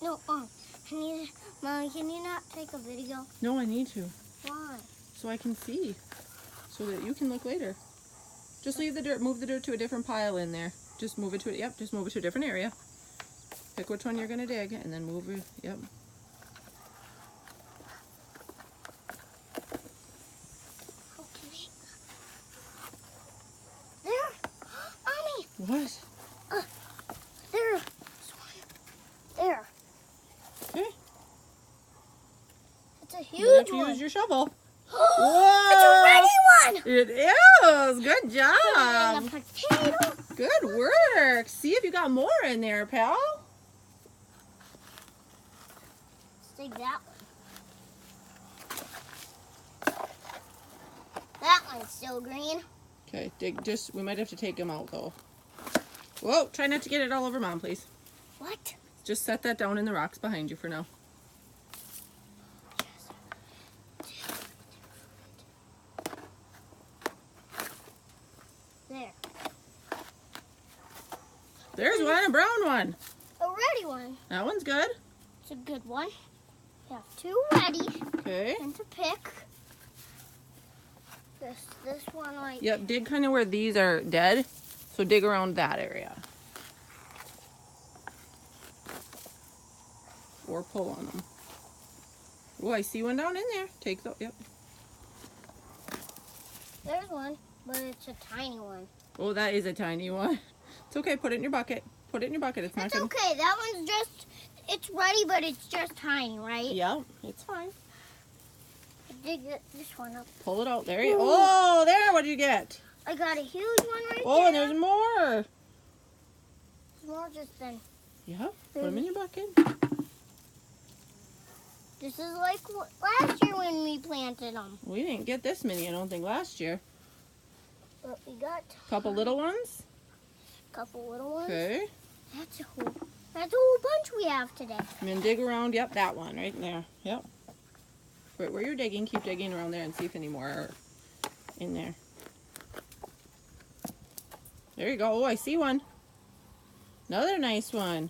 No, Mommy, can you not take a video? No, I need to. Why? So I can see. So that you can look later. Just leave the dirt, move the dirt to a different pile in there. Just move it to it, yep, just move it to a different area. Pick which one you're gonna dig and then move it, yep. Okay. There! Mommy! What? There! There. Okay. It's a You have huge to one. use your shovel. It's a ready one! It is! Good job! And a potato. Good work! See if you got more in there, pal. Let's dig that one. That one's still green. Okay, dig, we might have to take them out though. Whoa, try not to get it all over Mom, please. What? Just set that down in the rocks behind you for now. There. There's one, a brown one. A ready one. That one's good. It's a good one. We have two ready. Okay. And to pick. This one right. Yep, dig kind of where these are dead. So dig around that area. Or pull on them. Oh, I see one down in there. Take the, yep. There's one, but it's a tiny one. Oh, that is a tiny one. It's okay, put it in your bucket. Put it in your bucket. It's not It's gonna... okay. That one's just, it's ready, but it's just tiny, right? Yeah, it's fine. Dig this one up. Pull it out. There you Oh, there, what did you get? I got a huge one right Oh, there. and there's more. There's more just then. Yeah, put them in your bucket. This is like last year when we planted them. We didn't get this many, I don't think, last year. But we got Couple little ones. a couple little ones. Okay. That's a whole bunch we have today. And then dig around, yep, that one right there. Yep. Right where you're digging, keep digging around there and see if any more are in there. There you go. Oh, I see one. Another nice one.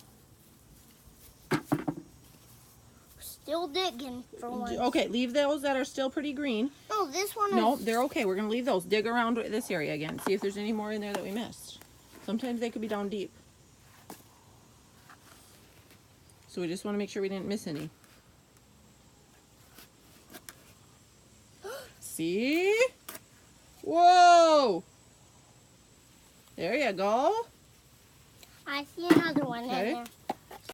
Still digging for one. Okay, leave those that are still pretty green. No, this one No, is... they're okay. We're going to leave those. Dig around this area again. See if there's any more in there that we missed. Sometimes they could be down deep. So we just want to make sure we didn't miss any. See? Whoa! There you go. I see another one in Okay. there.